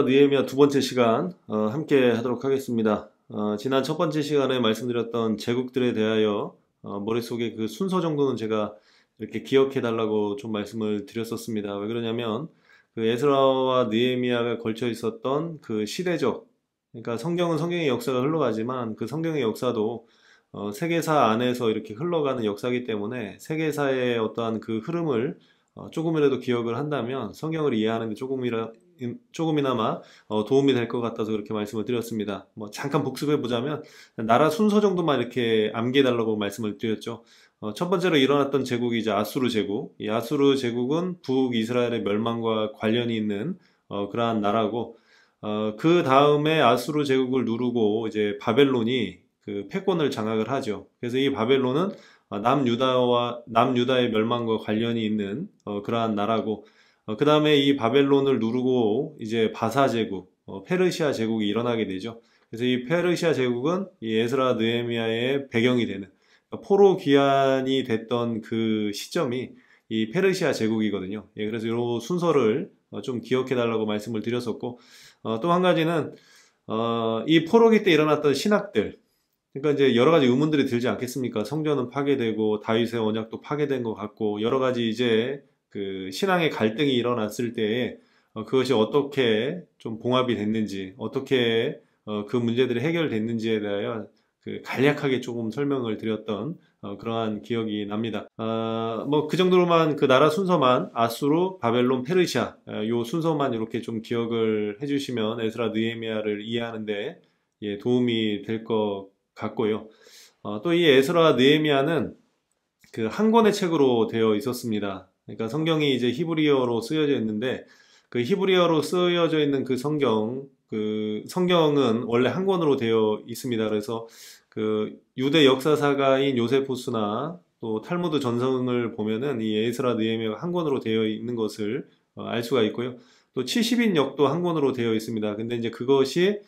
느헤미야 두 번째 시간 함께 하도록 하겠습니다. 지난 첫 번째 시간에 말씀드렸던 제국들에 대하여 머릿속에 그 순서 정도는 제가 이렇게 기억해 달라고 좀 말씀을 드렸었습니다. 왜 그러냐면 그 에스라와 느헤미야가 걸쳐 있었던 그 시대적, 그러니까 성경은 성경의 역사가 흘러가지만 그 성경의 역사도 세계사 안에서 이렇게 흘러가는 역사이기 때문에 세계사의 어떠한 그 흐름을 조금이라도 기억을 한다면 성경을 이해하는 데 조금이나마 도움이 될 것 같아서 그렇게 말씀을 드렸습니다. 뭐 잠깐 복습해 보자면 나라 순서 정도만 이렇게 암기해 달라고 말씀을 드렸죠. 첫 번째로 일어났던 제국이 이제 아수르 제국. 이 아수르 제국은 북이스라엘의 멸망과 관련이 있는 그러한 나라고, 그 다음에 아수르 제국을 누르고 이제 바벨론이 그 패권을 장악을 하죠. 그래서 이 바벨론은 남유다의 멸망과 관련이 있는 그러한 나라고, 그 다음에 이 바벨론을 누르고 이제 바사 제국, 페르시아 제국이 일어나게 되죠. 그래서 이 페르시아 제국은 이 에스라 느헤미야의 배경이 되는, 그러니까 포로 귀환이 됐던 그 시점이 이 페르시아 제국이거든요. 예, 그래서 이 순서를 좀 기억해 달라고 말씀을 드렸었고, 또 한 가지는 이 포로기 때 일어났던 신학들, 그러니까 이제 여러 가지 의문들이 들지 않겠습니까? 성전은 파괴되고 다윗의 언약도 파괴된 것 같고 여러 가지 이제 그 신앙의 갈등이 일어났을 때에 그것이 어떻게 좀 봉합이 됐는지, 어떻게 그 문제들이 해결됐는지에 대하여 그 간략하게 조금 설명을 드렸던 그러한 기억이 납니다. 뭐 그 정도로만 그 나라 순서만 아수르, 바벨론, 페르시아 요 순서만 이렇게 좀 기억을 해주시면 에스라 느헤미야를 이해하는데 예, 도움이 될 것 같고요. 또 이 에스라 느헤미야는 그 한 권의 책으로 되어 있었습니다. 그러니까 성경이 이제 히브리어로 쓰여져 있는데 그 히브리어로 쓰여져 있는 그 성경은 원래 한 권으로 되어 있습니다. 그래서 그 유대 역사사가인 요세푸스나 또 탈무드 전성을 보면은 이 에스라 느헤미야가 한 권으로 되어 있는 것을 알 수가 있고요. 또 70인역도 한 권으로 되어 있습니다. 근데 이제 그것이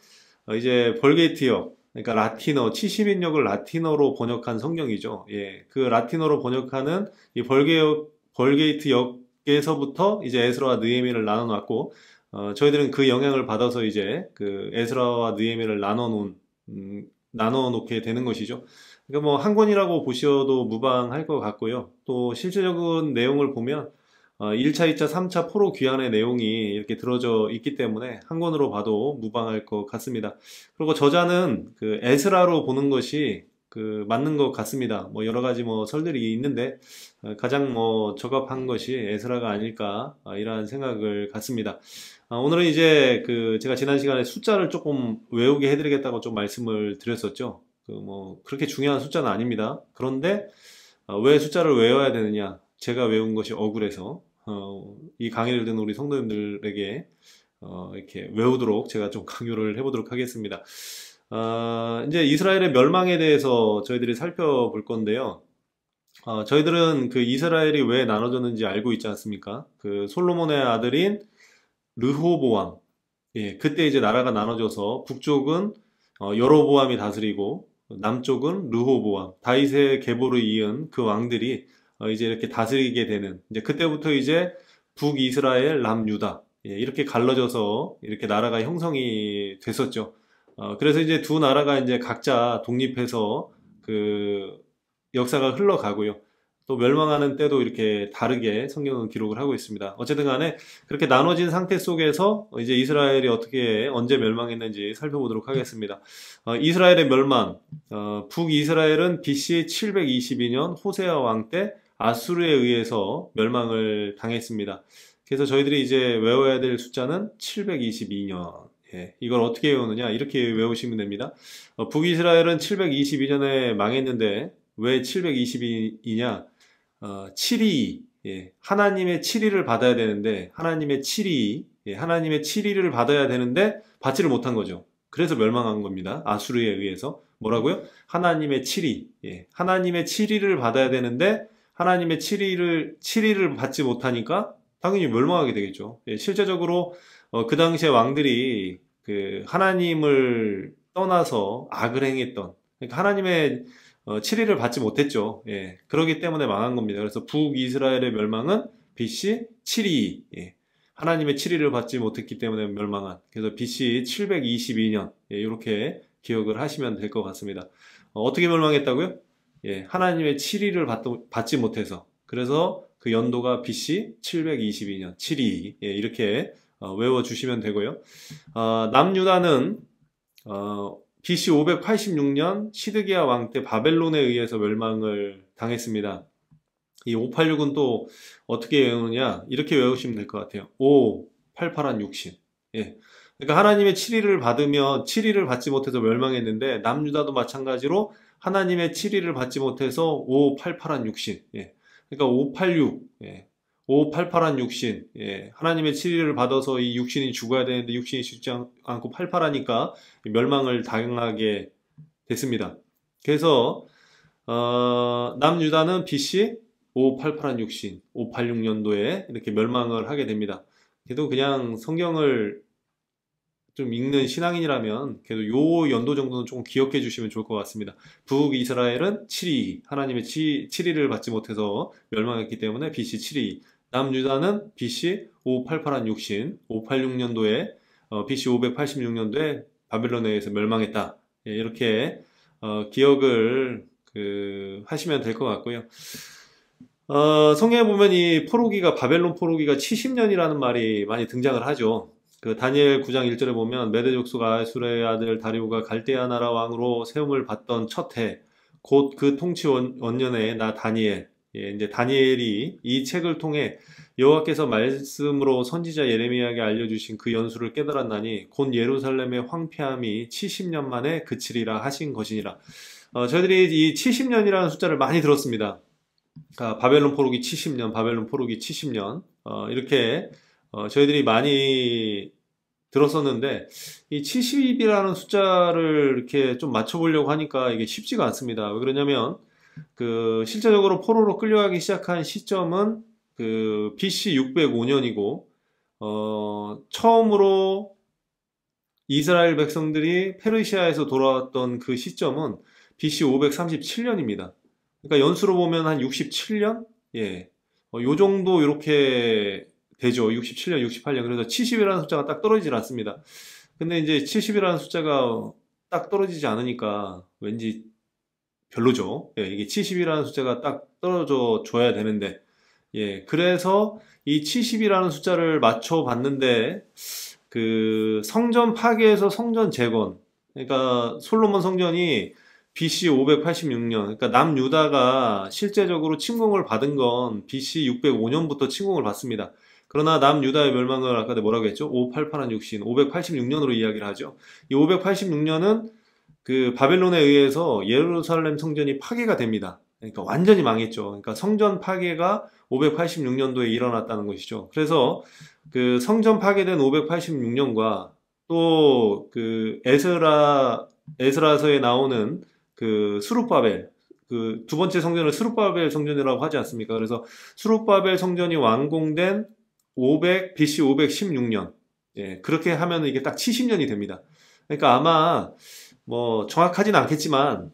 이제 벌게이트역, 그러니까 라틴어, 70인역을 라틴어로 번역한 성경이죠. 예, 그 라틴어로 번역하는 이 벌게이트 역에서부터 이제 에스라와 느헤미야를 나눠놨고, 저희들은 그 영향을 받아서 이제 그 에스라와 느헤미야를 나눠놓게 되는 것이죠. 그러니까 뭐 한 권이라고 보셔도 무방할 것 같고요. 또 실질적인 내용을 보면 1차, 2차, 3차 포로 귀환의 내용이 이렇게 들어져 있기 때문에 한 권으로 봐도 무방할 것 같습니다. 그리고 저자는 그 에스라로 보는 것이 그 맞는 것 같습니다. 뭐 여러 가지 뭐 설들이 있는데 가장 뭐 적합한 것이 에스라가 아닐까 이러한 생각을 갖습니다. 오늘은 이제 그 제가 지난 시간에 숫자를 조금 외우게 해드리겠다고 좀 말씀을 드렸었죠. 그 뭐 그렇게 중요한 숫자는 아닙니다. 그런데 왜 숫자를 외워야 되느냐? 제가 외운 것이 억울해서 이 강의를 듣는 우리 성도님들에게 이렇게 외우도록 제가 좀 강요를 해보도록 하겠습니다. 이제 이스라엘의 멸망에 대해서 저희들이 살펴볼 건데요. 저희들은 그 이스라엘이 왜 나눠졌는지 알고 있지 않습니까? 그 솔로몬의 아들인 르호보암, 예, 그때 이제 나라가 나눠져서 북쪽은 여로보암이 다스리고 남쪽은 르호보암, 다윗의 계보를 이은 그 왕들이 이제 이렇게 다스리게 되는, 이제 그때부터 이제 북이스라엘, 남유다, 예, 이렇게 갈라져서 이렇게 나라가 형성이 됐었죠. 그래서 이제 두 나라가 이제 각자 독립해서 그 역사가 흘러가고요. 또 멸망하는 때도 이렇게 다르게 성경은 기록을 하고 있습니다. 어쨌든 간에 그렇게 나눠진 상태 속에서 이제 이스라엘이 어떻게 언제 멸망했는지 살펴보도록 하겠습니다. 이스라엘의 멸망, 북이스라엘은 BC 722년 호세아 왕 때 아수르에 의해서 멸망을 당했습니다. 그래서 저희들이 이제 외워야 될 숫자는 722년. 예, 이걸 어떻게 외우느냐? 이렇게 외우시면 됩니다. 북이스라엘은 722년에 망했는데 왜 722냐? 7위, 예, 하나님의 7위를 받아야 되는데, 하나님의 7위, 예, 하나님의 7위를 받아야 되는데, 받지를 못한 거죠. 그래서 멸망한 겁니다. 아수르에 의해서. 뭐라고요? 하나님의 7위, 예, 하나님의 7위를 받아야 되는데, 하나님의 7위를 받지 못하니까, 당연히 멸망하게 되겠죠. 예, 실제적으로, 그 당시에 왕들이, 그, 하나님을 떠나서 악을 행했던, 그러니까 하나님의 7위를 받지 못했죠. 예, 그러기 때문에 망한 겁니다. 그래서 북이스라엘의 멸망은 BC 7위. 예, 하나님의 7위를 받지 못했기 때문에 멸망한. 그래서 BC 722년. 예, 이렇게 기억을 하시면 될 것 같습니다. 어떻게 멸망했다고요? 예, 하나님의 7위를 받지 못해서. 그래서 그 연도가 BC 722년, 722. 예, 이렇게 외워주시면 되고요. 남유다는 BC 586년 시드기야 왕 때 바벨론에 의해서 멸망을 당했습니다. 이 586은 또 어떻게 외우느냐? 이렇게 외우시면 될 것 같아요. 5, 88한 육신. 예. 그러니까 하나님의 7위를 받으면 7위를 받지 못해서 멸망했는데 남유다도 마찬가지로 하나님의 7위를 받지 못해서 5, 88한 육신. 예. 그러니까 586. 예. 5, 88한 육신. 예. 하나님의 7위를 받아서 이 육신이 죽어야 되는데 육신이 죽지 않고 88하니까 멸망을 당하게 됐습니다. 그래서 남유다는 BC 588한 육신, 586년도에 이렇게 멸망을 하게 됩니다. 그래도 그냥 성경을 좀 읽는 신앙인이라면 그래도 요 연도 정도는 조금 기억해 주시면 좋을 것 같습니다. 북이스라엘은 7위, 하나님의 7위를 받지 못해서 멸망했기 때문에 BC 7위. 남유다는 BC 588한 육신, 586년도에 BC 586년도에 바벨론에 의해서 멸망했다. 예, 이렇게 기억을 하시면 될 것 같고요. 성경에 보면 이 포로기가 바벨론 포로기가 70년이라는 말이 많이 등장을 하죠. 그 다니엘 9장 1절에 보면 메대 족속 아수르의 아들 다리오가 갈대아 나라 왕으로 세움을 받던 첫 해, 곧 그 통치 원년에 나 다니엘, 예, 이제 다니엘이 이 책을 통해 여호와께서 말씀으로 선지자 예레미야에게 알려주신 그 연수를 깨달았나니 곧 예루살렘의 황폐함이 70년 만에 그치리라 하신 것이니라. 저희들이 이 70년이라는 숫자를 많이 들었습니다. 바벨론 포로기 70년, 바벨론 포로기 70년, 이렇게, 저희들이 많이 들었었는데, 이 70이라는 숫자를 이렇게 좀 맞춰보려고 하니까 이게 쉽지가 않습니다. 왜 그러냐면, 실제적으로 포로로 끌려가기 시작한 시점은 BC 605년이고, 처음으로 이스라엘 백성들이 페르시아에서 돌아왔던 그 시점은 BC 537년입니다. 그러니까 연수로 보면 한 67년? 예. 요 정도 이렇게 되죠. 67년, 68년. 그래서 70이라는 숫자가 딱 떨어지질 않습니다. 근데 이제 70이라는 숫자가 딱 떨어지지 않으니까 왠지 별로죠. 예, 이게 70이라는 숫자가 딱 떨어져 줘야 되는데. 예. 그래서 이 70이라는 숫자를 맞춰 봤는데 성전 파괴에서 성전 재건. 그러니까 솔로몬 성전이 BC 586년, 그러니까 남유다가 실제적으로 침공을 받은 건 BC 605년부터 침공을 받습니다. 그러나 남유다의 멸망을 아까 내가 뭐라고 했죠? 588한 육신, 586년으로 이야기를 하죠. 이 586년은 바벨론에 의해서 예루살렘 성전이 파괴가 됩니다. 그러니까 완전히 망했죠. 그러니까 성전 파괴가 586년도에 일어났다는 것이죠. 그래서 성전 파괴된 586년과 또 에스라서에 나오는 수룹바벨, 두 번째 성전을 수룹바벨 성전이라고 하지 않습니까? 그래서 수룹바벨 성전이 완공된 BC 516년. 예, 그렇게 하면 이게 딱 70년이 됩니다. 그러니까 아마, 정확하진 않겠지만,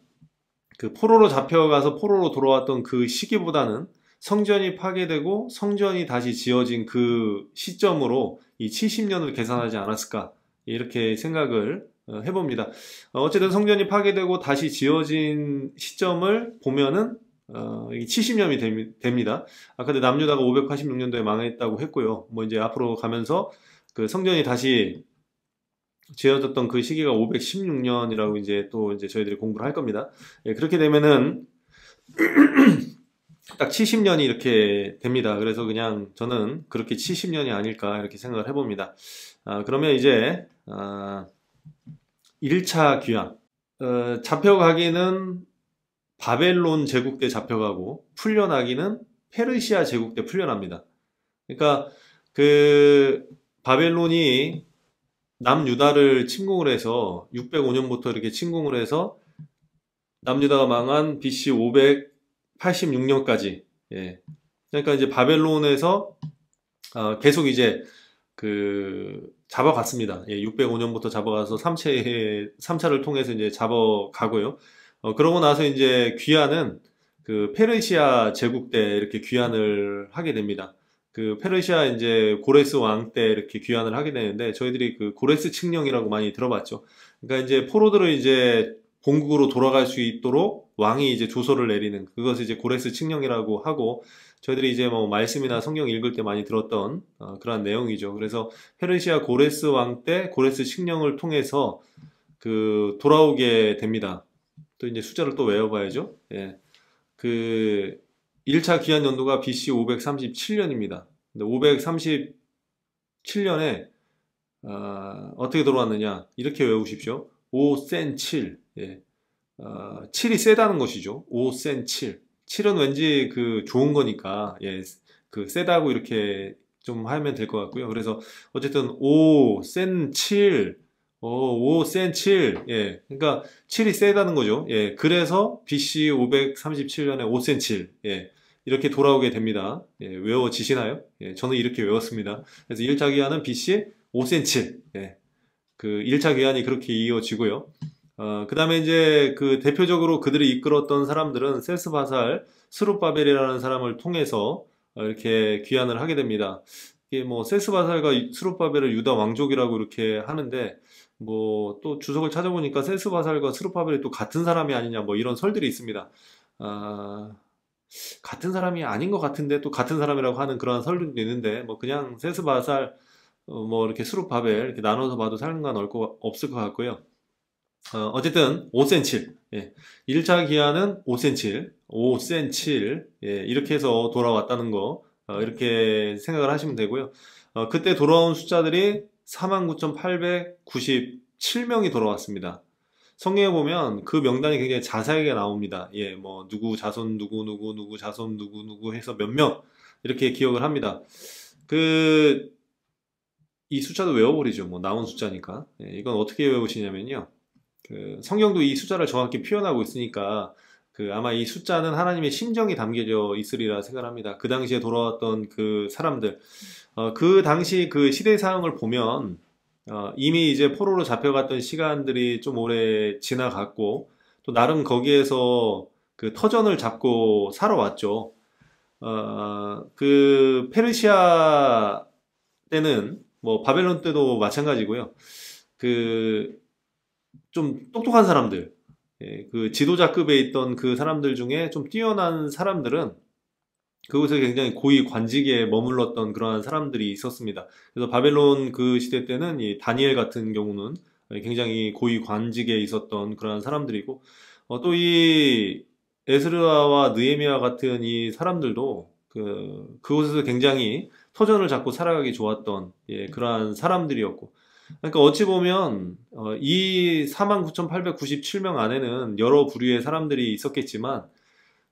포로로 잡혀가서 포로로 돌아왔던 그 시기보다는 성전이 파괴되고 성전이 다시 지어진 그 시점으로 이 70년을 계산하지 않았을까. 이렇게 생각을 해봅니다. 어쨌든 성전이 파괴되고 다시 지어진 시점을 보면은 이게 70년이 됩니다. 근데 남유다가 586년도에 망했다고 했고요. 이제 앞으로 가면서 성전이 다시 지어졌던 그 시기가 516년이라고 이제 저희들이 공부를 할 겁니다. 예, 그렇게 되면은 딱 70년이 이렇게 됩니다. 그래서 그냥 저는 그렇게 70년이 아닐까 이렇게 생각을 해봅니다. 그러면 이제 1차 귀환. 잡혀가기는 바벨론 제국 때 잡혀가고 풀려나기는 페르시아 제국 때 풀려납니다. 그러니까 바벨론이 남유다를 침공을 해서 605년부터 이렇게 침공을 해서 남유다가 망한 BC 586년까지. 예. 그러니까 이제 바벨론에서 계속 이제 잡아갔습니다. 예, 605년부터 잡아가서 3차를 통해서 이제 잡아가고요. 그러고 나서 이제 귀환은 페르시아 제국 때 이렇게 귀환을 하게 됩니다. 그 페르시아 이제 고레스 왕 때 이렇게 귀환을 하게 되는데 저희들이 그 고레스 칙령이라고 많이 들어봤죠. 그러니까 이제 포로들을 이제 본국으로 돌아갈 수 있도록 왕이 이제 조서를 내리는 그것을 이제 고레스 칙령이라고 하고 저희들이 이제 뭐 말씀이나 성경 읽을 때 많이 들었던 그런 내용이죠. 그래서 페르시아 고레스 왕 때 고레스 칙령을 통해서 그 돌아오게 됩니다. 또 이제 숫자를 또 외워봐야죠. 예. 그 1차 귀환 연도가 BC 537년입니다. 근데 537년에 어떻게 돌아왔느냐? 이렇게 외우십시오. 5센 7. 예. 7이 세다는 것이죠. 5센 7. 7은 왠지 그 좋은 거니까 예. 그 세다고 이렇게 좀 하면 될 것 같고요. 그래서 어쨌든 5센 7. 5센 7. 예. 그러니까 7이 세다는 거죠. 예. 그래서 BC 537년에 5센 7. 예. 이렇게 돌아오게 됩니다. 예. 외워지시나요? 예. 저는 이렇게 외웠습니다. 그래서 1차 기한은 BC 5센 7. 예. 그 1차 기한이 그렇게 이어지고요. 그 다음에 이제 그 대표적으로 그들이 이끌었던 사람들은 셀스바살, 스룹바벨이라는 사람을 통해서 이렇게 귀환을 하게 됩니다. 이게 뭐 셀스바살과 스룹바벨을 유다 왕족이라고 이렇게 하는데 뭐 또 주석을 찾아보니까 셀스바살과 스룹바벨이 또 같은 사람이 아니냐 뭐 이런 설들이 있습니다. 같은 사람이 아닌 것 같은데 또 같은 사람이라고 하는 그런 설들도 있는데 뭐 그냥 셀스바살 뭐 이렇게 스룹바벨 이렇게 나눠서 봐도 없을 것 같고요. 어쨌든 5센 7. 예. 1차 기한은 5센 7. 5센 7. 예. 이렇게 해서 돌아왔다는 거 이렇게 생각을 하시면 되고요. 그때 돌아온 숫자들이 49,897명이 돌아왔습니다. 성경에 보면 그 명단이 굉장히 자세하게 나옵니다. 예, 뭐 누구 자손 누구 자손 누구 해서 몇 명 이렇게 기억을 합니다. 이 숫자도 외워버리죠. 뭐 나온 숫자니까. 예, 이건 어떻게 외우시냐면요. 그 성경도 이 숫자를 정확히 표현하고 있으니까 그 아마 이 숫자는 하나님의 심정이 담겨져 있으리라 생각합니다. 그 당시에 돌아왔던 그 사람들, 그 당시 그 시대 상황을 보면 이미 이제 포로로 잡혀갔던 시간들이 좀 오래 지나갔고 또 나름 거기에서 그 터전을 잡고 살아왔죠. 그 페르시아 때는 뭐 바벨론 때도 마찬가지고요. 그 좀 똑똑한 사람들, 예, 그 지도자급에 있던 그 사람들 중에 좀 뛰어난 사람들은 그곳에 굉장히 고위 관직에 머물렀던 그러한 사람들이 있었습니다. 그래서 바벨론 그 시대 때는 이 다니엘 같은 경우는 굉장히 고위 관직에 있었던 그러한 사람들이고, 또 이 에스르아와 느헤미야 같은 이 사람들도 그곳에서 굉장히 터전을 잡고 살아가기 좋았던 예, 그러한 사람들이었고, 그러니까 어찌 보면 이 49,897명 안에는 여러 부류의 사람들이 있었겠지만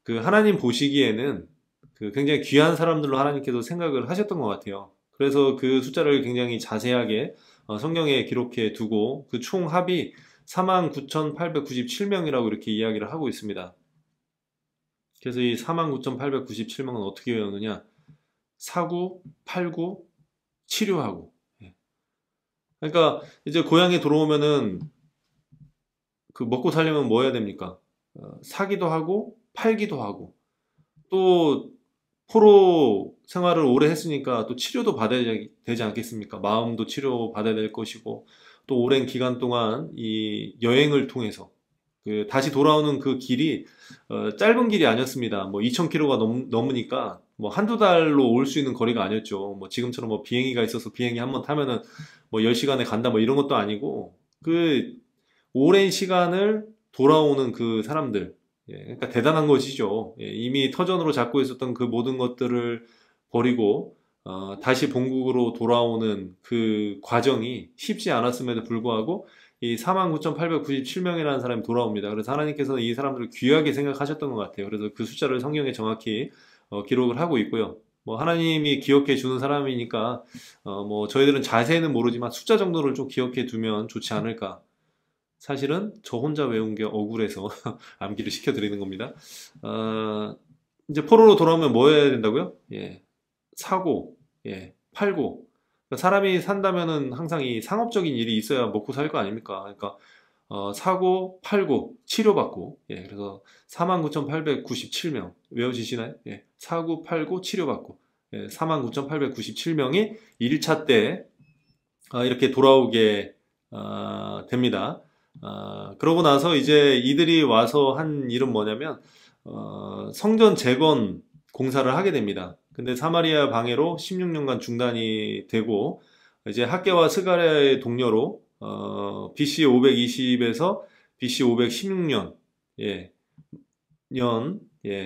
그 하나님 보시기에는 그 굉장히 귀한 사람들로 하나님께서 생각을 하셨던 것 같아요. 그래서 그 숫자를 굉장히 자세하게 성경에 기록해 두고 그 총 합이 49,897명이라고 이렇게 이야기를 하고 있습니다. 그래서 이 49,897명은 어떻게 외우느냐? 사고, 팔고, 치료하고. 그러니까 이제 고향에 들어오면은 그 먹고 살려면 뭐 해야 됩니까? 사기도 하고 팔기도 하고 또 포로 생활을 오래 했으니까 또 치료도 받아야 되지 않겠습니까? 마음도 치료 받아야 될 것이고 또 오랜 기간 동안 이 여행을 통해서 그 다시 돌아오는 그 길이 짧은 길이 아니었습니다. 뭐 2,000km가 넘으니까 뭐 한두 달로 올 수 있는 거리가 아니었죠. 뭐 지금처럼 뭐 비행기가 있어서 비행기 한 번 타면은 뭐 10시간에 간다 뭐 이런 것도 아니고 그 오랜 시간을 돌아오는 그 사람들. 예, 그러니까 대단한 것이죠. 예, 이미 터전으로 잡고 있었던 그 모든 것들을 버리고 다시 본국으로 돌아오는 그 과정이 쉽지 않았음에도 불구하고 이 49,897명이라는 사람이 돌아옵니다. 그래서 하나님께서는 이 사람들을 귀하게 생각하셨던 것 같아요. 그래서 그 숫자를 성경에 정확히 기록을 하고 있고요. 뭐 하나님이 기억해 주는 사람이니까 뭐 저희들은 자세히는 모르지만 숫자 정도를 좀 기억해 두면 좋지 않을까. 사실은 저 혼자 외운 게 억울해서 암기를 시켜드리는 겁니다. 이제 포로로 돌아오면 뭐 해야 된다고요? 예, 사고, 예, 팔고. 그러니까 사람이 산다면은 항상 이 상업적인 일이 있어야 먹고 살 거 아닙니까? 그러니까 사고, 팔고, 치료받고. 예, 그래서 49,897명 외워지시나요? 예, 사고, 팔고, 치료받고. 49,897명이 1차 때 이렇게 돌아오게 됩니다. 그러고 나서 이제 이들이 와서 한 일은 뭐냐면 성전 재건 공사를 하게 됩니다. 근데 사마리아 방해로 16년간 중단이 되고 이제 학개와 스가랴의 동료로 BC 520에서 BC 516년 예,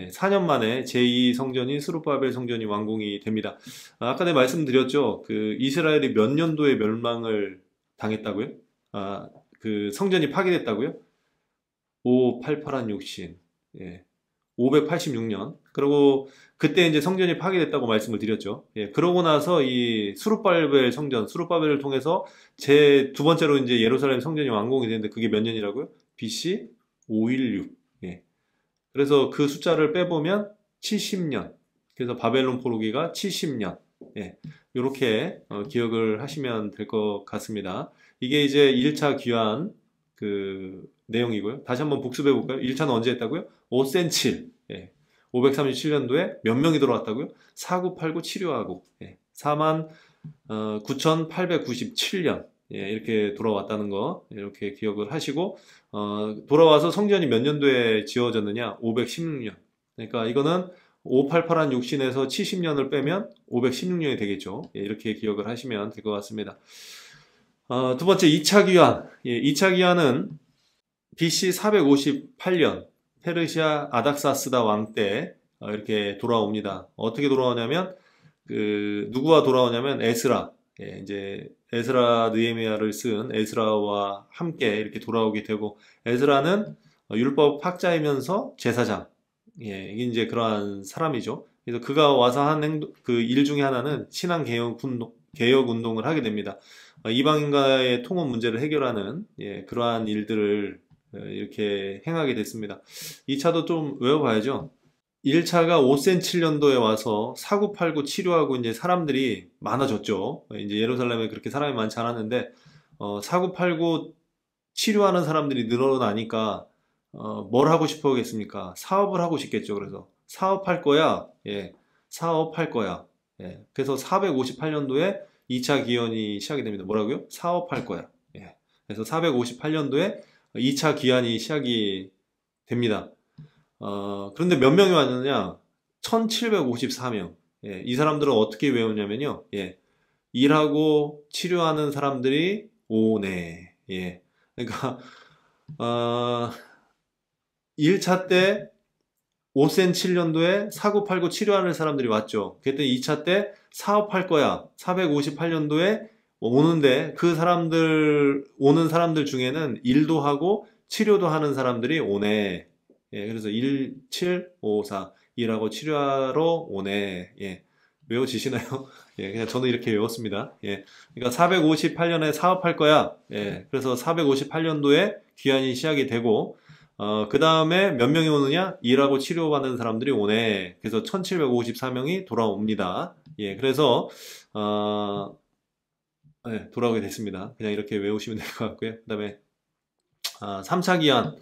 4년 만에 제2 성전인 스룹바벨 성전이 완공이 됩니다. 아까 내가 말씀드렸죠. 그 이스라엘이 몇 년도에 멸망을 당했다고요? 그 성전이 파괴됐다고요? 588한 육신. 예. 586년. 그리고 그때 이제 성전이 파괴됐다고 말씀을 드렸죠. 예. 그러고 나서 이 수룹바벨 성전, 수룹바벨을 통해서 제 두 번째로 이제 예루살렘 성전이 완공이 되는데 그게 몇 년이라고요? BC 516. 예. 그래서 그 숫자를 빼보면 70년. 그래서 바벨론 포로기가 70년. 예. 요렇게 기억을 하시면 될 것 같습니다. 이게 이제 1차 귀환 그 내용이고요. 다시 한번 복습해 볼까요? 1차는 언제 했다고요? 오센칠. 예. 537년도에 몇 명이 들어왔다고요? 4989 치료하고. 예. 49,897년. 예, 이렇게 돌아왔다는 거 이렇게 기억을 하시고 돌아와서 성전이 몇 년도에 지어졌느냐? 516년. 그러니까 이거는 588한 육신에서 70년을 빼면 516년이 되겠죠. 예, 이렇게 기억을 하시면 될 것 같습니다. 두 번째 2차 귀환. 예, 2차 귀환은 BC 458년 페르시아 아닥사스다 왕 때 이렇게 돌아옵니다. 어떻게 돌아오냐면 누구와 돌아오냐면 에스라. 예, 이제 에스라 느헤미야를 쓴 에스라와 함께 이렇게 돌아오게 되고 에스라는 율법 학자이면서 제사장. 예, 이게 이제 그러한 사람이죠. 그래서 그가 와서 한 그 일 중에 하나는 신앙 개혁 운동을 하게 됩니다. 이방인과의 통혼 문제를 해결하는 그러한 일들을 이렇게 행하게 됐습니다. 2차도 좀 외워봐야죠. 1차가 5센7년도에 와서 4989 치료하고 이제 사람들이 많아졌죠. 이제 예루살렘에 그렇게 사람이 많지 않았는데 4989 치료하는 사람들이 늘어나니까 뭘 하고 싶어겠습니까? 사업을 하고 싶겠죠. 그래서 사업할 거야. 예, 사업할 거야. 예, 그래서 458년도에 2차 기원이 시작이 됩니다. 뭐라고요? 사업할 거야. 예, 그래서 458년도에 2차 기한이 시작이 됩니다. 그런데 몇 명이 왔느냐? 1754명. 예, 이 사람들은 어떻게 외우냐면요. 예, 일하고 치료하는 사람들이 오네. 예, 그러니까 1차 때 5센7년도에 4989 치료하는 사람들이 왔죠. 그랬더니 2차 때 사업할 거야. 458년도에 오는데 그 사람들, 오는 사람들 중에는 일도 하고 치료도 하는 사람들이 오네. 예, 그래서 1754. 일하고 치료하러 오네. 예, 외워지시나요? 예, 그냥 저는 이렇게 외웠습니다. 예, 그러니까 458년에 사업할 거야. 예, 그래서 458년도에 귀환이 시작이 되고, 그 다음에 몇 명이 오느냐? 일하고 치료받는 사람들이 오네. 그래서 1754명이 돌아옵니다. 예, 그래서, 네, 돌아오게 됐습니다. 그냥 이렇게 외우시면 될 것 같고요. 그 다음에, 3차 기한.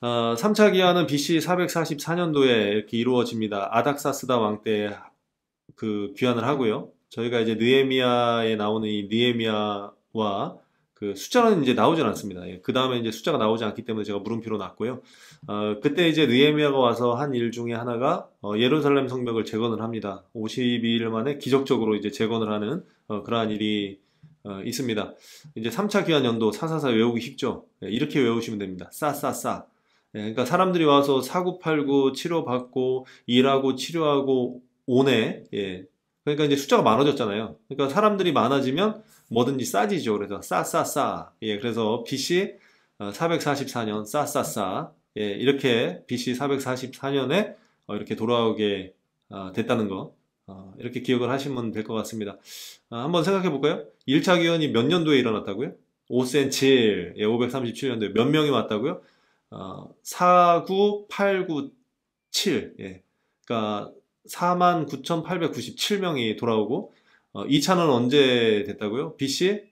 3차 기한은 BC 444년도에 이렇게 이루어집니다. 아닥사스다 왕 때 그 귀환을 하고요. 저희가 이제 느헤미야에 나오는 이 느헤미야와 그 숫자는 이제 나오진 않습니다. 예, 그 다음에 이제 숫자가 나오지 않기 때문에 제가 물음표로 놨고요. 그때 이제 느헤미야가 와서 한 일 중에 하나가 예루살렘 성벽을 재건을 합니다. 52일 만에 기적적으로 이제 재건을 하는 그러한 일이 있습니다. 이제 3차 기한 연도 444 외우기 쉽죠. 예, 이렇게 외우시면 됩니다. 싸싸싸. 예, 그러니까 사람들이 와서 4989 치료받고 일하고 치료하고 오네. 예. 그러니까 이제 숫자가 많아졌잖아요. 그러니까 사람들이 많아지면 뭐든지 싸지죠. 그래서 싸싸싸. 예, 그래서 BC 444년 싸싸싸. 예, 이렇게 BC 444년에 이렇게 돌아오게 됐다는 거. 이렇게 기억을 하시면 될 것 같습니다. 한번 생각해 볼까요? 1차 기원이 몇 년도에 일어났다고요? 5센7, 예, 537년도에 몇 명이 왔다고요? 49897, 예. 그러니까 49,897명이 돌아오고 2차는 언제 됐다고요? BC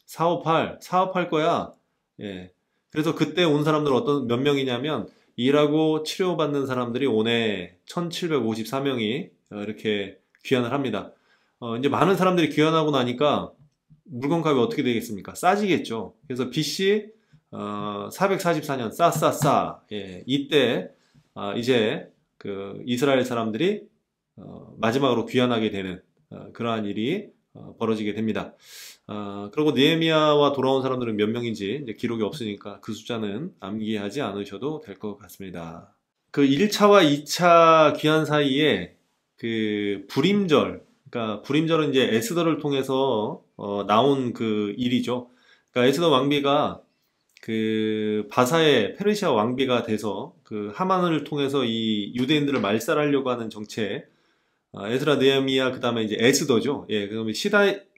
458, 사업할 거야. 예. 그래서 그때 온 사람들은 몇 명이냐면 일하고 치료받는 사람들이 오네 1754명이 이렇게 귀환을 합니다. 이제 많은 사람들이 귀환하고 나니까 물건값이 어떻게 되겠습니까? 싸지겠죠. 그래서 BC 444년 싸싸싸, 예, 이때 이제 그 이스라엘 사람들이 마지막으로 귀환하게 되는 그러한 일이 벌어지게 됩니다. 그리고 느헤미야와 돌아온 사람들은 몇 명인지 이제 기록이 없으니까 그 숫자는 암기하지 않으셔도 될 것 같습니다. 그 1차와 2차 귀환 사이에 그 불임절, 그러니까 불임절은 이제 에스더를 통해서 나온 그 일이죠. 그러니까 에스더 왕비가 그 바사의 페르시아 왕비가 돼서 그 하만을 통해서 이 유대인들을 말살하려고 하는 정책, 에스라 느헤미야 그다음에 이제 에스더죠. 예, 그러면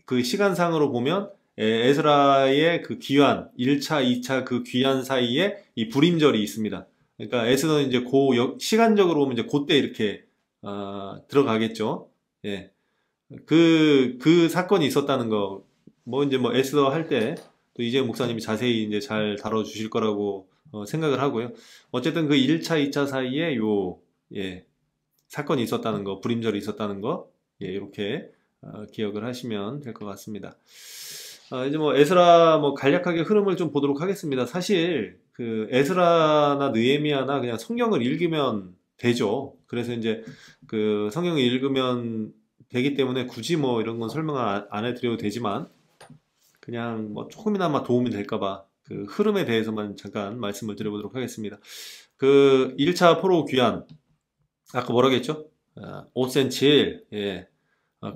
그 시간상으로 보면 에스라의 그 귀환 1차, 2차 그 귀환 사이에 이 불임절이 있습니다. 그러니까 에스더는 이제 시간적으로 보면 이제 그때 이렇게 들어가겠죠. 예. 그 사건이 있었다는 거, 뭐 이제 뭐 에스더 할 때 또 이재용 목사님이 자세히 이제 잘 다뤄주실 거라고 생각을 하고요. 어쨌든 그 1차, 2차 사이에 예, 사건이 있었다는 거, 불임절이 있었다는 거, 예, 이렇게 기억을 하시면 될 것 같습니다. 이제 뭐 에스라 뭐 간략하게 흐름을 좀 보도록 하겠습니다. 사실 그 에스라나 느헤미야나 그냥 성경을 읽으면 되죠. 그래서 이제 그 성경을 읽으면 되기 때문에 굳이 뭐 이런 건 설명을 안 해드려도 되지만 그냥 뭐 조금이나마 도움이 될까봐 그 흐름에 대해서만 잠깐 말씀을 드려보도록 하겠습니다. 그 1차 포로 귀환 아까 뭐라고 했죠? 5cm 예.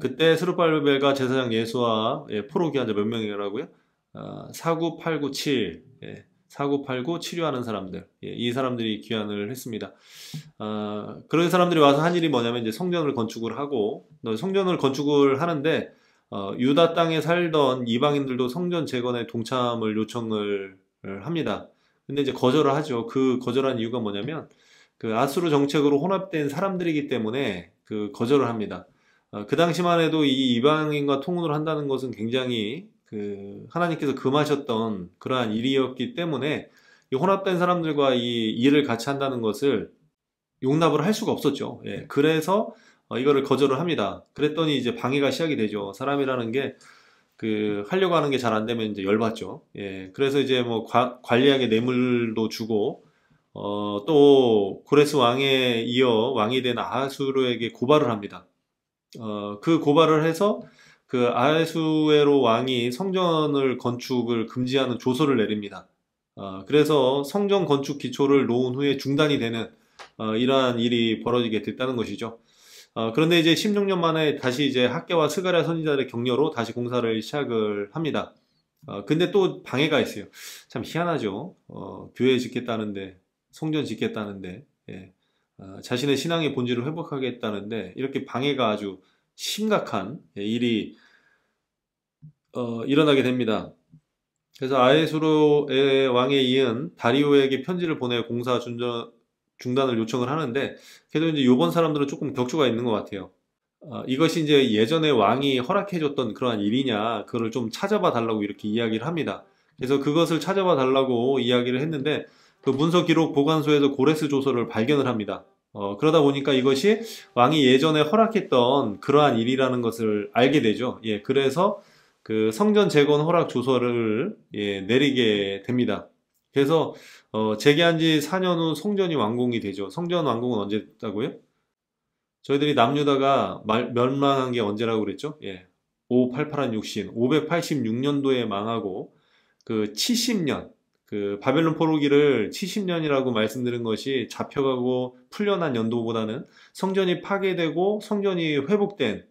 그때 스룹바벨과 제사장 예수와 예, 포로 귀환자 몇 명이라고요? 49, 89, 7 예. 49, 89, 7유하는 사람들 예, 이 사람들이 귀환을 했습니다. 그런 사람들이 와서 한 일이 뭐냐면 이제 성전을 건축을 하고 성전을 건축을 하는데 유다 땅에 살던 이방인들도 성전 재건에 동참을 요청을 합니다. 근데 이제 거절을 하죠. 그 거절한 이유가 뭐냐면 그 아수르 정책으로 혼합된 사람들이기 때문에 그 거절을 합니다. 그 당시만 해도 이 이방인과 통혼을 한다는 것은 굉장히 그 하나님께서 금하셨던 그러한 일이었기 때문에 이 혼합된 사람들과 이 일을 같이 한다는 것을 용납을 할 수가 없었죠. 예, 그래서 이거를 거절을 합니다. 그랬더니 이제 방해가 시작이 되죠. 사람이라는 게 그 하려고 하는 게 잘 안 되면 이제 열받죠. 예, 그래서 이제 뭐 관리하게 뇌물도 주고 또 고레스 왕에 이어 왕이 된 아하수르에게 고발을 합니다. 그 고발을 해서 그 아하수에로 왕이 성전을 건축을 금지하는 조서를 내립니다. 그래서 성전 건축 기초를 놓은 후에 중단이 되는 이러한 일이 벌어지게 됐다는 것이죠. 그런데 이제 16년 만에 다시 이제 학개와 스가랴 선지자들의 격려로 다시 공사를 시작을 합니다. 근데 또 방해가 있어요. 참 희한하죠. 교회 짓겠다는데, 성전 짓겠다는데, 예. 자신의 신앙의 본질을 회복하겠다는데, 이렇게 방해가 아주 심각한 예, 일이 일어나게 됩니다. 그래서 아에수르의 왕에 이은 다리오에게 편지를 보내 공사 중단을 요청을 하는데, 그래도 이제 요번 사람들은 조금 격조가 있는 것 같아요. 이것이 이제 예전에 왕이 허락해줬던 그러한 일이냐, 그거를 좀 찾아봐 달라고 이렇게 이야기를 합니다. 그래서 그것을 찾아봐 달라고 이야기를 했는데, 그 문서 기록 보관소에서 고레스 조서를 발견을 합니다. 그러다 보니까 이것이 왕이 예전에 허락했던 그러한 일이라는 것을 알게 되죠. 예, 그래서 그 성전 재건 허락 조서를 예, 내리게 됩니다. 그래서 재개한 지 4년 후 성전이 완공이 되죠. 성전 완공은 언제 됐다고요? 저희들이 남유다가 멸망한 게 언제라고 그랬죠? 예. 588한 육신, 586년도에 망하고 그 70년, 그 바벨론 포로기를 70년이라고 말씀드린 것이 잡혀가고 풀려난 연도보다는 성전이 파괴되고 성전이 회복된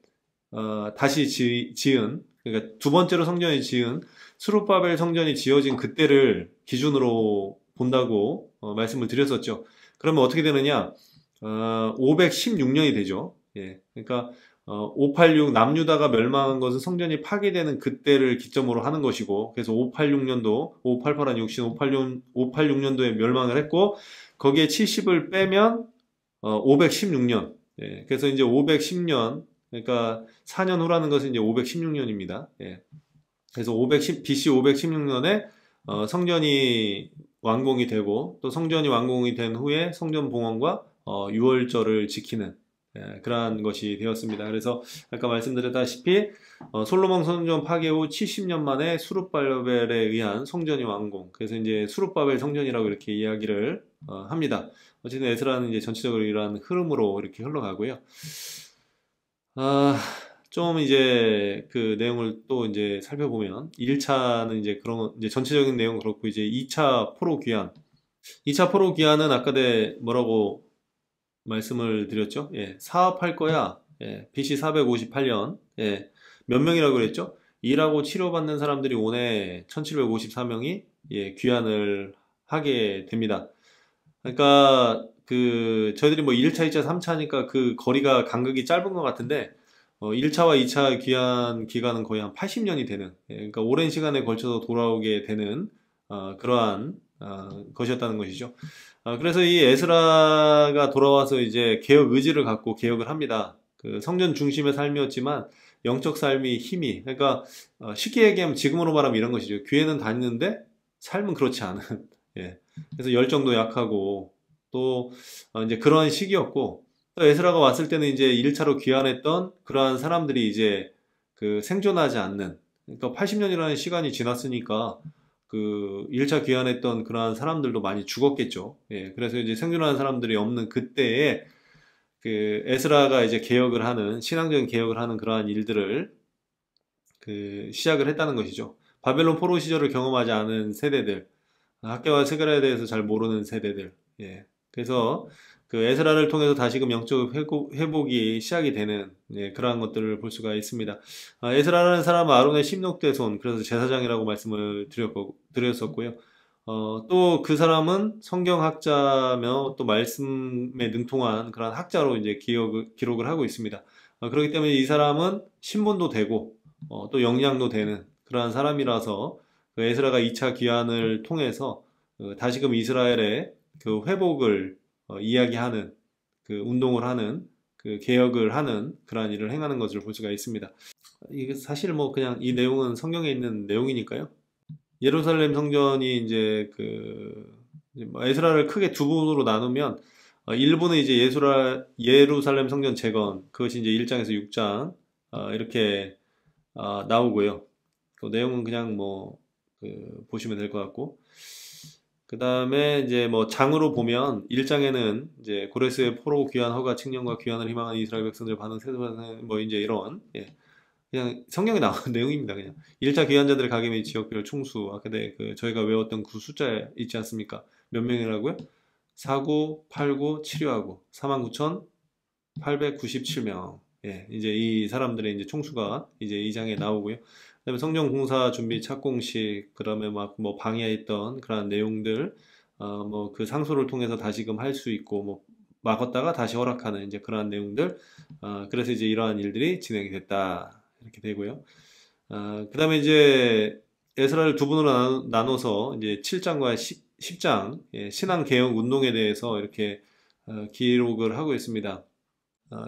다시 지은 그러니까 두 번째로 성전이 지은 스룹바벨 성전이 지어진 그때를 기준으로 본다고 말씀을 드렸었죠. 그러면 어떻게 되느냐? 516년이 되죠. 예. 그러니까 586 남유다가 멸망한 것은 성전이 파괴되는 그때를 기점으로 하는 것이고 그래서 586년도 588한 육신 586년도에 멸망을 했고 거기에 70을 빼면 516년. 예. 그래서 이제 510년 그러니까 4년 후라는 것은 이제 516년입니다. 예. 그래서 BC 516년에 성전이 완공이 되고 또 성전이 완공이 된 후에 성전 봉헌과 유월절을 지키는 그러한 것이 되었습니다. 그래서 아까 말씀드렸다시피 솔로몬 성전 파괴 후 70년 만에 수룹바벨에 의한 성전이 완공. 그래서 이제 수룹바벨 성전이라고 이렇게 이야기를 합니다. 어쨌든 에스라는 이제 전체적으로 이러한 흐름으로 이렇게 흘러가고요. 아, 좀 이제 그 내용을 또 이제 살펴보면 1차는 이제 그런 이제 전체적인 내용 그렇고 이제 2차 포로 귀환. 2차 포로 귀환은 아까 내 뭐라고 말씀을 드렸죠? 예, 사업할 거야. 예, BC 458년. 예, 몇 명이라고 그랬죠? 일하고 치료받는 사람들이 온해 1754명이 예, 귀환을 하게 됩니다. 그러니까 그 저희들이 뭐 1차, 2차, 3차니까 그 거리가 간극이 짧은 것 같은데 1차와 2차 귀환 기간은 거의 한 80년이 되는 예, 그러니까 오랜 시간에 걸쳐서 돌아오게 되는 그러한 것이었다는 것이죠. 그래서 이 에스라가 돌아와서 이제 개혁 의지를 갖고 개혁을 합니다. 그 성전 중심의 삶이었지만 영적 삶이 힘이 그러니까 쉽게 얘기하면 지금으로 말하면 이런 것이죠. 교회는 다니는데 삶은 그렇지 않은 예. 그래서 열정도 약하고 또 이제 그러한 시기였고 또 에스라가 왔을 때는 이제 1차로 귀환했던 그러한 사람들이 이제 그 생존하지 않는 그러니까 80년이라는 시간이 지났으니까 그 1차 귀환했던 그러한 사람들도 많이 죽었겠죠. 예, 그래서 이제 생존하는 사람들이 없는 그때에 그 에스라가 이제 개혁을 하는 신앙적인 개혁을 하는 그러한 일들을 그 시작을 했다는 것이죠. 바벨론 포로 시절을 경험하지 않은 세대들, 학교와 세계화에 대해서 잘 모르는 세대들. 예. 그래서 그 에스라를 통해서 다시금 영적 회복이 시작이 되는 예, 그러한 것들을 볼 수가 있습니다. 에스라라는 사람은 아론의 십록대 손, 그래서 제사장이라고 말씀을 드렸었고요. 또 그 사람은 성경학자며 또 말씀에 능통한 그런 학자로 이제 기록을 하고 있습니다. 그렇기 때문에 이 사람은 신분도 되고 또 역량도 되는 그러한 사람이라서 그 에스라가 2차 귀환을 통해서 다시금 이스라엘의 그 회복을 이야기하는 그 운동을 하는 그 개혁을 하는 그러한 일을 행하는 것을 볼 수가 있습니다. 이게 사실 뭐 그냥 이 내용은 성경에 있는 내용이니까요. 예루살렘 성전이 이제 그 에스라를 크게 두 부분으로 나누면 일부는 이제 예루살렘 성전 재건 그것이 이제 1장에서 6장 이렇게 나오고요. 그 내용은 그냥 뭐 보시면 될 것 같고 그 다음에 이제 뭐 장으로 보면 1장에는 이제 고레스의 포로 귀환 허가 칙령과 귀환을 희망하는 이스라엘 백성들 반응 세습하는 뭐 이제 이런 예. 그냥 성경에 나오는 내용입니다. 그냥 1차 귀환자들의 가게 및 지역별 총수 아까 그 저희가 외웠던 그 숫자 있지 않습니까? 몇 명이라고요? 49, 89, 7요하고 49,897명. 예, 이제 이 사람들의 이제 총수가 이제 이 장에 나오고요. 그다음에 성전 공사 준비 착공식, 그다음에 막 뭐 방해했던 그런 내용들, 뭐 그 상소를 통해서 다시금 할 수 있고, 뭐 막았다가 다시 허락하는 이제 그러한 내용들, 그래서 이제 이러한 일들이 진행이 됐다 이렇게 되고요. 그다음에 이제 에스라를 두 분으로 나눠서 이제 7장과 10장 신앙 개혁 운동에 대해서 이렇게 기록을 하고 있습니다.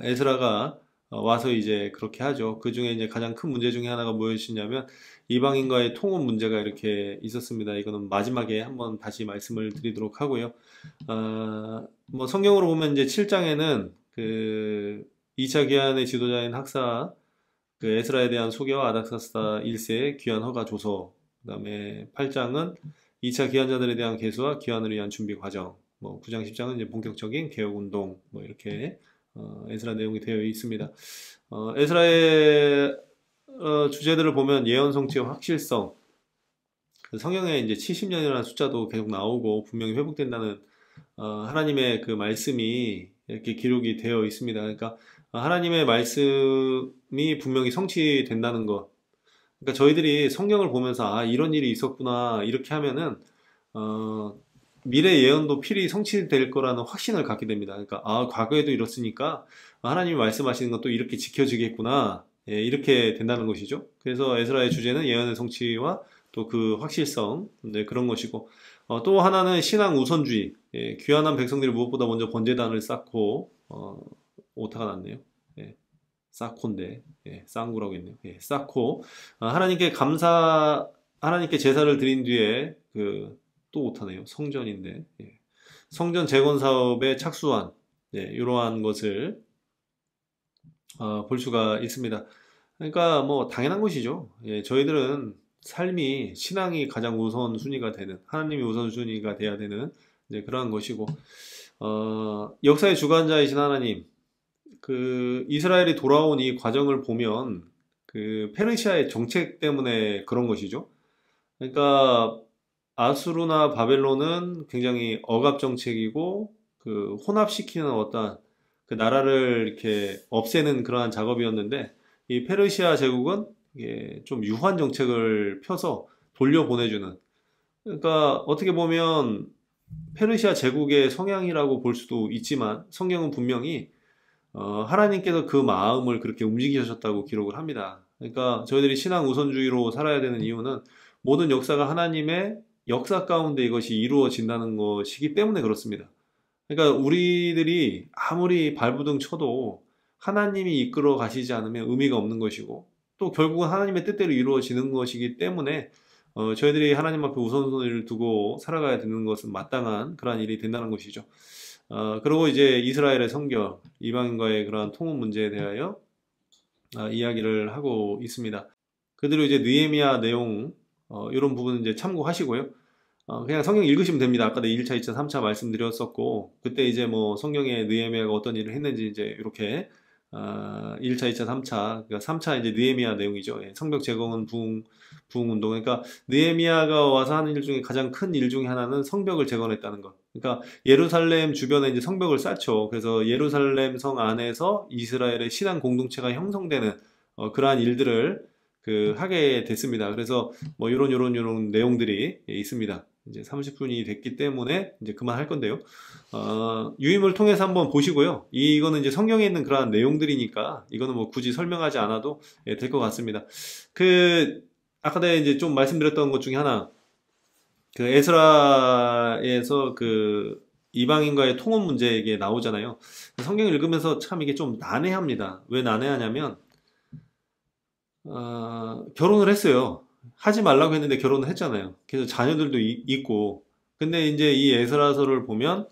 에스라가 와서 이제 그렇게 하죠. 그 중에 이제 가장 큰 문제 중에 하나가 무엇이냐면 이방인과의 통혼 문제가 이렇게 있었습니다. 이거는 마지막에 한번 다시 말씀을 드리도록 하고요. 뭐 성경으로 보면 이제 7장에는 그 2차 귀환의 지도자인 학사 그 에스라에 대한 소개와 아닥사스다 1세의 귀환 허가 조서, 그다음에 8장은 2차 귀환자들에 대한 계수와 귀환을 위한 준비 과정, 뭐 9장 10장은 이제 본격적인 개혁 운동, 뭐 이렇게 에스라 내용이 되어 있습니다. 에스라의 주제들을 보면 예언 성취의 확실성, 성경에 이제 70년이라는 숫자도 계속 나오고 분명히 회복된다는 하나님의 그 말씀이 이렇게 기록이 되어 있습니다. 그러니까 하나님의 말씀이 분명히 성취된다는 것. 그러니까 저희들이 성경을 보면서 이런 일이 있었구나 이렇게 하면은 미래 예언도 필히 성취될 거라는 확신을 갖게 됩니다. 그러니까 과거에도 이렇으니까 하나님이 말씀하시는 것도 이렇게 지켜지겠구나. 예, 이렇게 된다는 것이죠. 그래서 에스라의 주제는 예언의 성취와 또 그 확실성 네, 그런 것이고 또 하나는 신앙 우선주의. 예, 귀환한 백성들이 무엇보다 먼저 번제단을 쌓고 오타가 났네요. 예, 쌓고인데 예, 쌍구라고 했네요. 예, 쌓고 하나님께 제사를 드린 뒤에 또 오타네요. 성전인데 예. 성전 재건 사업에 착수한 예, 이러한 것을 볼 수가 있습니다. 그러니까 뭐 당연한 것이죠. 예, 저희들은 삶이 신앙이 가장 우선순위가 되는 하나님이 우선순위가 돼야 되는 이제 그러한 것이고 역사의 주관자이신 하나님 그 이스라엘이 돌아온 이 과정을 보면 그 페르시아의 정책 때문에 그런 것이죠. 그러니까 아수르나 바벨론은 굉장히 억압 정책이고 그 혼합시키는 어떤 그 나라를 이렇게 없애는 그러한 작업이었는데 이 페르시아 제국은 이게 좀 유한 정책을 펴서 돌려보내주는 그러니까 어떻게 보면 페르시아 제국의 성향이라고 볼 수도 있지만 성경은 분명히 하나님께서 그 마음을 그렇게 움직이셨다고 기록을 합니다. 그러니까 저희들이 신앙 우선주의로 살아야 되는 이유는 모든 역사가 하나님의 역사 가운데 이것이 이루어진다는 것이기 때문에 그렇습니다. 그러니까 우리들이 아무리 발부둥 쳐도 하나님이 이끌어 가시지 않으면 의미가 없는 것이고 또 결국은 하나님의 뜻대로 이루어지는 것이기 때문에 저희들이 하나님 앞에 우선순위를 두고 살아가야 되는 것은 마땅한 그러한 일이 된다는 것이죠. 그리고 이제 이스라엘의 성결, 이방인과의 그러한 통혼 문제에 대하여 이야기를 하고 있습니다. 그대로 이제 느헤미야 내용 이런 부분은 이제 참고하시고요. 그냥 성경 읽으시면 됩니다. 아까 1차, 2차, 3차 말씀드렸었고 그때 이제 뭐 성경에 느헤미야가 어떤 일을 했는지 이제 이렇게 1차, 2차, 3차, 그러니까 3차 이제 느헤미야 내용이죠. 예, 성벽 재건은 부흥 운동. 그러니까 느헤미야가 와서 하는 일 중에 가장 큰 일 중에 하나는 성벽을 재건했다는 것. 그러니까 예루살렘 주변에 이제 성벽을 쌓죠. 그래서 예루살렘 성 안에서 이스라엘의 신앙 공동체가 형성되는 그러한 일들을 그 하게 됐습니다. 그래서 뭐 요런 내용들이 있습니다. 이제 30분이 됐기 때문에 이제 그만할 건데요. 유임을 통해서 한번 보시고요. 이거는 이제 성경에 있는 그러한 내용들이니까 이거는 뭐 굳이 설명하지 않아도 될 것 같습니다. 그 아까 내가 이제 좀 말씀드렸던 것 중에 하나 그 에스라에서 그 이방인과의 통혼 문제 이게 나오잖아요. 성경을 읽으면서 참 이게 좀 난해합니다. 왜 난해하냐면 결혼을 했어요. 하지 말라고 했는데 결혼을 했잖아요. 그래서 자녀들도 있고. 근데 이제 이 에스라서를 보면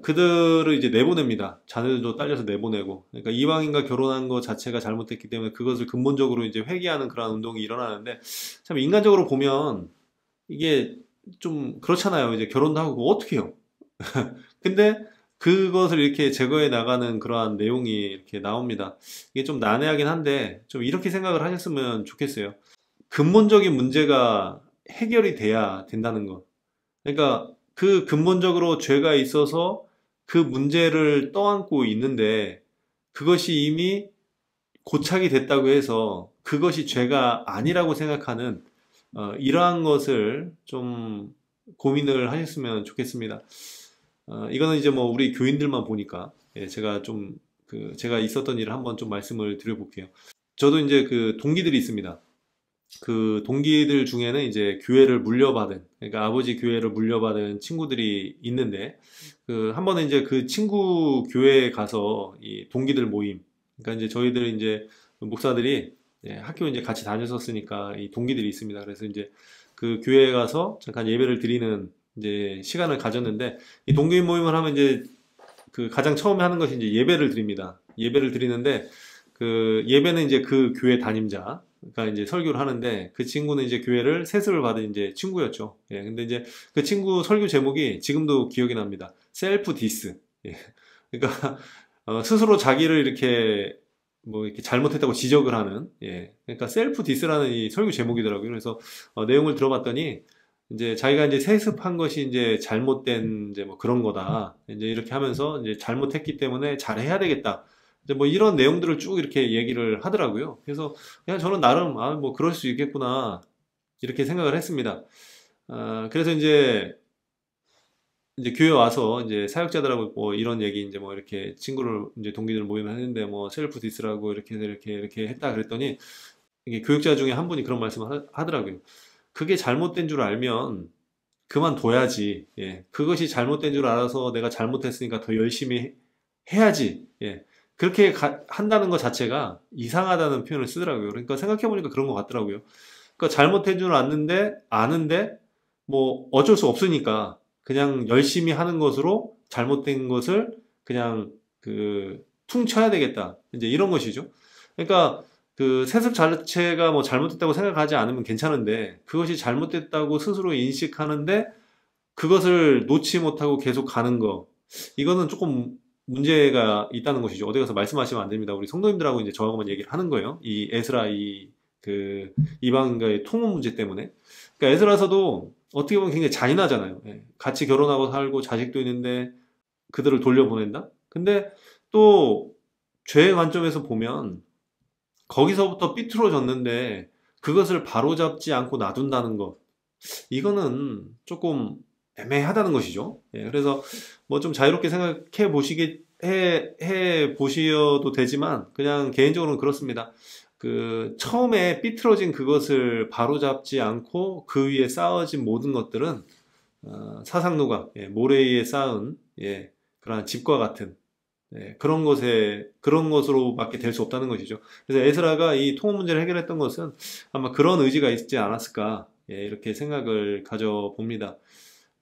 그들을 이제 내보냅니다. 자녀들도 딸려서 내보내고. 그러니까 이방인과 결혼한 것 자체가 잘못됐기 때문에 그것을 근본적으로 이제 회개하는 그런 운동이 일어나는데 참 인간적으로 보면 이게 좀 그렇잖아요. 이제 결혼도 하고 그거 어떻게 해요? 근데 그것을 이렇게 제거해 나가는 그러한 내용이 이렇게 나옵니다. 이게 좀 난해하긴 한데 좀 이렇게 생각을 하셨으면 좋겠어요. 근본적인 문제가 해결이 돼야 된다는 거. 그러니까 그 근본적으로 죄가 있어서 그 문제를 떠안고 있는데 그것이 이미 고착이 됐다고 해서 그것이 죄가 아니라고 생각하는 이러한 것을 좀 고민을 하셨으면 좋겠습니다. 이거는 이제 뭐 우리 교인들만 보니까 예, 제가 좀 제가 있었던 일을 한번 좀 말씀을 드려볼게요. 저도 이제 그 동기들이 있습니다. 그 동기들 중에는 이제 교회를 물려받은 그러니까 아버지 교회를 물려받은 친구들이 있는데 그 한 번은 이제 그 친구 교회에 가서 이 동기들 모임 그러니까 이제 저희들 이제 목사들이 예, 학교 이제 같이 다녔었으니까 이 동기들이 있습니다. 그래서 이제 그 교회에 가서 잠깐 예배를 드리는 이제 시간을 가졌는데 이 동기 모임을 하면 이제 그 가장 처음에 하는 것이 이제 예배를 드립니다. 예배를 드리는데 그 예배는 이제 그 교회 담임자 가 이제 설교를 하는데 그 친구는 이제 교회를 세습을 받은 이제 친구였죠. 예, 근데 이제 그 친구 설교 제목이 지금도 기억이 납니다. 셀프 디스. 예, 그러니까 스스로 자기를 이렇게 뭐 이렇게 잘못했다고 지적을 하는 예, 그러니까 셀프 디스라는 이 설교 제목이더라고요. 그래서 내용을 들어봤더니 이제 자기가 이제 세습한 것이 이제 잘못된 이제 뭐 그런 거다. 이제 이렇게 하면서 이제 잘못했기 때문에 잘해야 되겠다. 이제 뭐 이런 내용들을 쭉 이렇게 얘기를 하더라고요. 그래서 그냥 저는 나름 뭐 그럴 수 있겠구나 이렇게 생각을 했습니다. 그래서 이제 교회 와서 이제 사역자들하고 뭐 이런 얘기 이제 뭐 이렇게 친구를 이제 동기들 모임을 했는데 뭐 셀프 디스라고 이렇게 해서 이렇게 했다 그랬더니 이게 교육자 중에 한 분이 그런 말씀을 하더라고요. 그게 잘못된 줄 알면 그만둬야지. 예. 그것이 잘못된 줄 알아서 내가 잘못했으니까 더 열심히 해야지. 예. 그렇게 한다는 것 자체가 이상하다는 표현을 쓰더라고요. 그러니까 생각해보니까 그런 것 같더라고요. 그러니까 잘못된 줄 아는데, 뭐 어쩔 수 없으니까 그냥 열심히 하는 것으로 잘못된 것을 그냥 퉁쳐야 되겠다. 이제 이런 것이죠. 그러니까 그 세습 자체가 뭐 잘못됐다고 생각하지 않으면 괜찮은데 그것이 잘못됐다고 스스로 인식하는데 그것을 놓지 못하고 계속 가는 거. 이거는 조금 문제가 있다는 것이죠. 어디 가서 말씀하시면 안 됩니다. 우리 성도님들하고 이제 저하고만 얘기를 하는 거예요. 이 에스라 그 이방인과의 통혼 문제 때문에. 그러니까 에스라서도 어떻게 보면 굉장히 잔인하잖아요. 예. 같이 결혼하고 살고 자식도 있는데 그들을 돌려보낸다? 근데 또 죄의 관점에서 보면 거기서부터 삐뚤어졌는데 그것을 바로잡지 않고 놔둔다는 것. 이거는 조금 애매하다는 것이죠. 예, 그래서 뭐 좀 자유롭게 생각해 해 보셔도 되지만 그냥 개인적으로는 그렇습니다. 그 처음에 삐뚤어진 그것을 바로잡지 않고 그 위에 쌓아진 모든 것들은 사상누각, 예, 모래 위에 쌓은 예, 그러한 집과 같은 예, 그런 것으로밖에 될 수 없다는 것이죠. 그래서 에스라가 이 통혼 문제를 해결했던 것은 아마 그런 의지가 있지 않았을까 예, 이렇게 생각을 가져봅니다.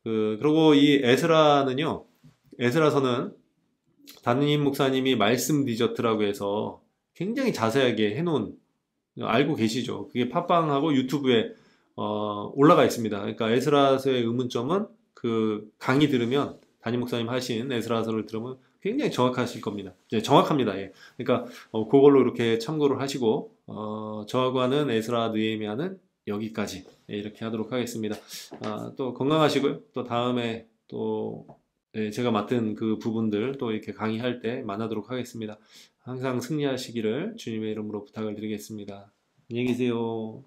그리고 이 에스라는요, 에스라서는 담임 목사님이 말씀 디저트라고 해서 굉장히 자세하게 해놓은, 알고 계시죠? 그게 팟빵하고 유튜브에 올라가 있습니다. 그러니까 에스라서의 의문점은 그 강의 들으면, 담임 목사님 하신 에스라서를 들으면 굉장히 정확하실 겁니다. 예, 정확합니다. 예. 그러니까 그걸로 이렇게 참고를 하시고 저하고 하는 에스라 느헤미야는 여기까지 예, 이렇게 하도록 하겠습니다. 또 건강하시고요. 또 다음에 또 예, 제가 맡은 그 부분들 또 이렇게 강의할 때 만나도록 하겠습니다. 항상 승리하시기를 주님의 이름으로 부탁을 드리겠습니다. 안녕히 계세요.